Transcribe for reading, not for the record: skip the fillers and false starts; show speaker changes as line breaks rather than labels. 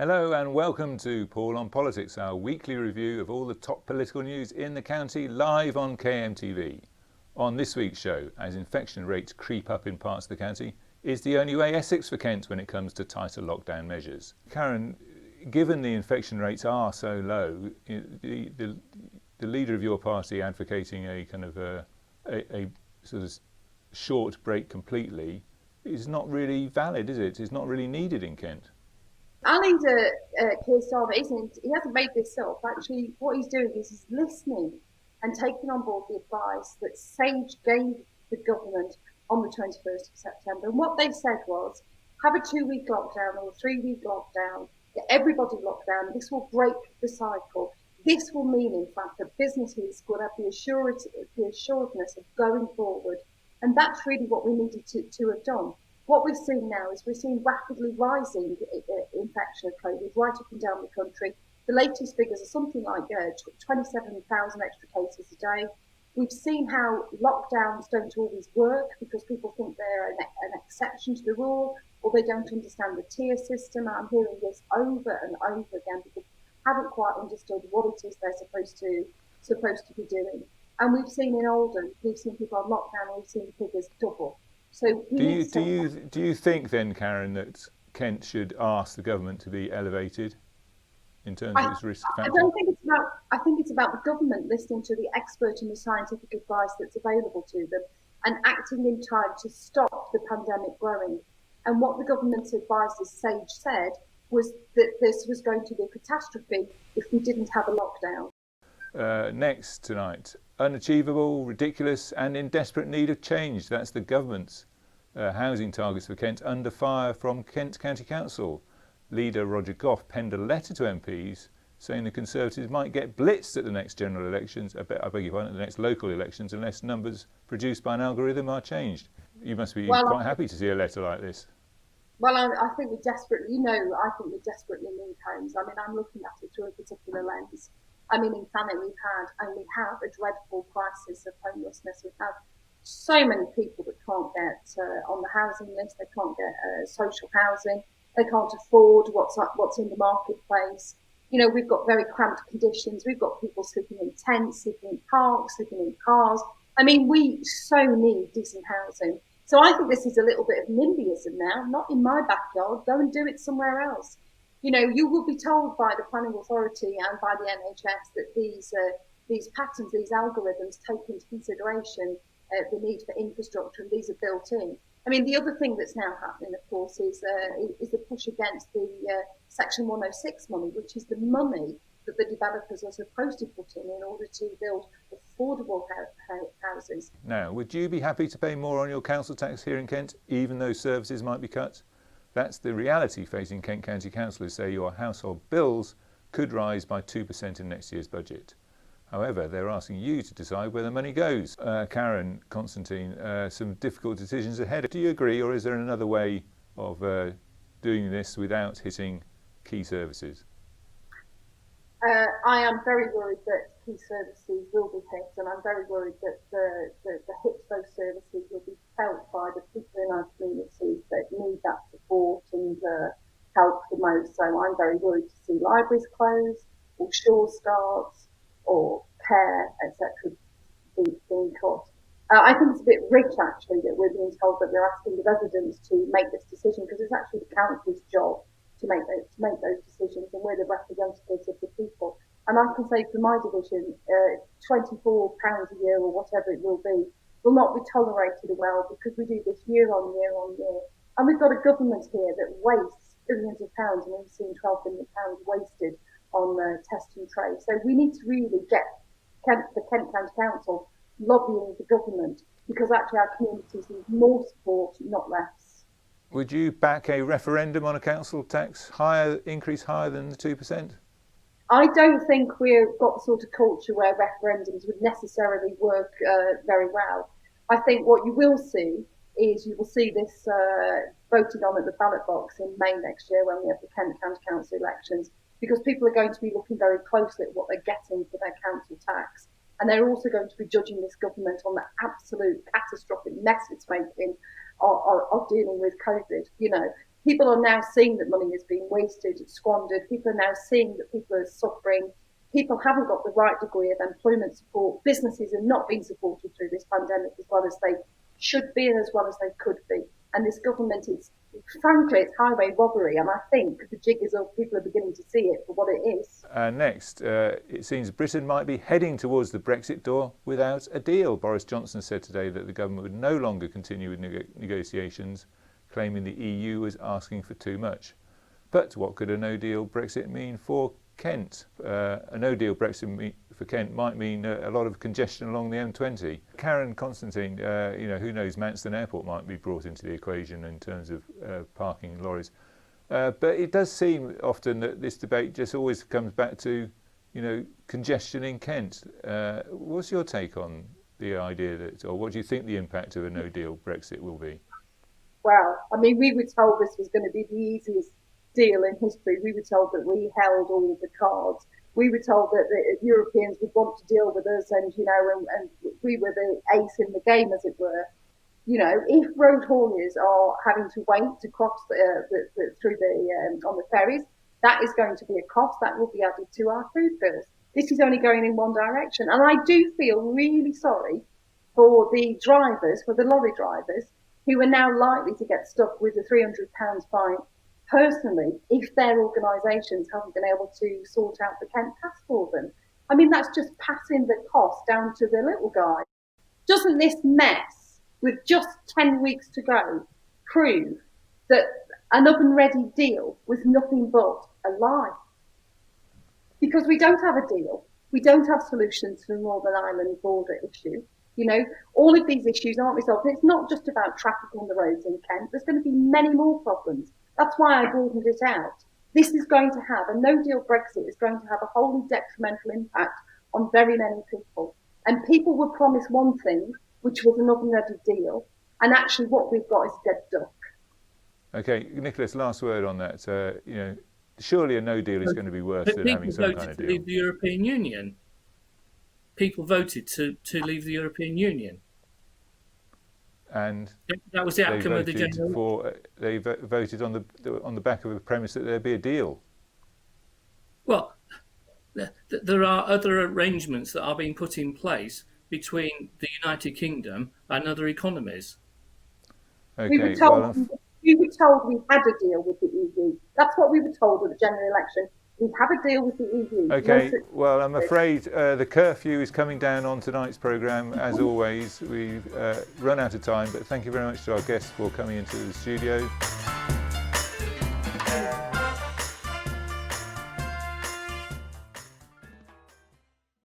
Hello and welcome to Paul on Politics, our weekly review of all the top political news in the county, live on KMTV. On this week's show, as infection rates creep up in parts of the county, is the only way Essex for Kent when it comes to tighter lockdown measures? Karen, given the infection rates are so low, the leader of your party advocating a kind of a sort of short break completely is not really valid, is it? It's not really needed in Kent.
Alinder Keir Starmer he hasn't made this up. Actually, what he's doing is he's listening and taking on board the advice that Sage gave the government on the 21st of September. And what they said was, have a 2-week lockdown or a 3-week lockdown, get everybody locked down. This will break the cycle. This will mean, in fact, that businesses will have the assuredness of going forward. And that's really what we needed to have done. What we've seen now is we're seeing rapidly rising infection of COVID right up and down the country. The latest figures are something like 27,000 extra cases a day. We've seen how lockdowns don't always work because people think they're an exception to the rule, or they don't understand the tier system. I'm hearing this over and over again because they haven't quite understood what it is they're supposed to be doing. And we've seen in Oldham, we've seen people on lockdown, and we've seen the figures double. So
do you think then, Karen, that Kent should ask the government to be elevated in terms of its risk factor?
I think it's about the government listening to the expert and the scientific advice that's available to them and acting in time to stop the pandemic growing. And what the government's advisors, Sage, said was that this was going to be a catastrophe if we didn't have a lockdown.
Next tonight, unachievable, ridiculous and in desperate need of change. That's the government's housing targets for Kent under fire from Kent County Council. Leader Roger Gough penned a letter to MPs saying the Conservatives might get blitzed at the next general elections, at the next local elections, unless numbers produced by an algorithm are changed. You must be quite happy to see a letter like this.
Well, I think we desperately need homes. I mean, I'm looking at it through a particular lens. I mean, in Thanet we have a dreadful crisis of homelessness. We've had so many people that can't get on the housing list. They can't get social housing. They can't afford what's in the marketplace. You know, we've got very cramped conditions. We've got people sleeping in tents, sleeping in parks, sleeping in cars. I mean, we so need decent housing. So I think this is a little bit of NIMBYism now. Not in my backyard. Go and do it somewhere else. You know, you will be told by the planning authority and by the NHS that these patterns, these algorithms take into consideration the need for infrastructure, and these are built in. I mean, the other thing that's now happening, of course, is the push against the Section 106 money, which is the money that the developers are supposed to put in order to build affordable houses.
Now, would you be happy to pay more on your council tax here in Kent, even though services might be cut? That's the reality facing Kent County Councillors say your household bills could rise by 2% in next year's budget. However, they're asking you to decide where the money goes. Karen, Constantine, some difficult decisions ahead. Do you agree, or is there another way of doing this without hitting key services?
I am very worried that key services will be hit, and I'm very worried that the hit to those services will be felt by the people in our communities that need that support and help the most. So I'm very worried to see libraries close, or Sure Starts, or care, etc., being cut. I think it's a bit rich, actually, that we're being told that we're asking the residents to make this decision, because it's actually the council's job to make those decisions, and we're the representatives of the people. And I can say for my division, £24 a year or whatever it will be, will not be tolerated well, because we do this year on year on year. And we've got a government here that wastes billions of pounds, and we've seen £12 billion wasted on test and trace. So we need to really get the Kent County Council lobbying the government, because actually our communities need more support, not less.
Would you back a referendum on a council tax increase higher than the 2%?
I don't think we've got the sort of culture where referendums would necessarily work very well. I think what you will see is this voted on at the ballot box in May next year when we have the Kent County Council elections, because people are going to be looking very closely at what they're getting for their council tax. And they're also going to be judging this government on the absolute catastrophic mess it's making of dealing with COVID. You know, people are now seeing that money is being wasted, squandered. People are now seeing that people are suffering. People haven't got the right degree of employment support. Businesses are not being supported through this pandemic as well as they should be and as well as they could be. And this government is, frankly, it's highway robbery. And I think the jig is up. People are beginning to see it for what it is.
Next, it seems Britain might be heading towards the Brexit door without a deal. Boris Johnson said today that the government would no longer continue with negotiations, claiming the EU was asking for too much. But what could a no-deal Brexit mean for Kent? A no-deal Brexit for Kent might mean a lot of congestion along the M20. Karen, Constantine, who knows, Manston Airport might be brought into the equation in terms of parking lorries. But it does seem often that this debate just always comes back to, congestion in Kent. What's your take on the idea that, or what do you think the impact of a no-deal Brexit will be?
Well, I mean, we were told this was going to be the easiest deal in history. We were told that we held all the cards. We were told that the Europeans would want to deal with us, and and we were the ace in the game, as it were. If road hauliers are having to wait to cross through on the ferries, that is going to be a cost that will be added to our food bills. This is only going in one direction, and I do feel really sorry for the drivers, for the lorry drivers, who are now likely to get stuck with a £300 fine personally if their organisations haven't been able to sort out the Kent Pass for them. I mean, that's just passing the cost down to the little guy. Doesn't this mess, with just 10 weeks to go, prove that an oven-ready deal was nothing but a lie? Because we don't have a deal. We don't have solutions to the Northern Ireland border issue. All of these issues aren't resolved. It's not just about traffic on the roads in Kent. There's going to be many more problems. That's why I broadened it out. This is going to have, a no-deal Brexit is going to have a wholly detrimental impact on very many people. And people were promised one thing, which was an oven-ready deal, and actually what we've got is dead duck.
Okay, Nicholas, last word on that. Surely a no deal is going to be worse than having some kind of deal.
People voted to leave the European Union. People voted to leave the European Union.
And
that was the outcome of the general.
They voted on the back of the premise that there'd be a deal.
Well, there are other arrangements that are being put in place between the United Kingdom and other economies.
Okay,
we were told we had a deal with the EU. That's what we were told at the general election. We have a deal with the EU.
Okay, well, I'm afraid the curfew is coming down on tonight's programme. As always, we've run out of time, but thank you very much to our guests for coming into the studio.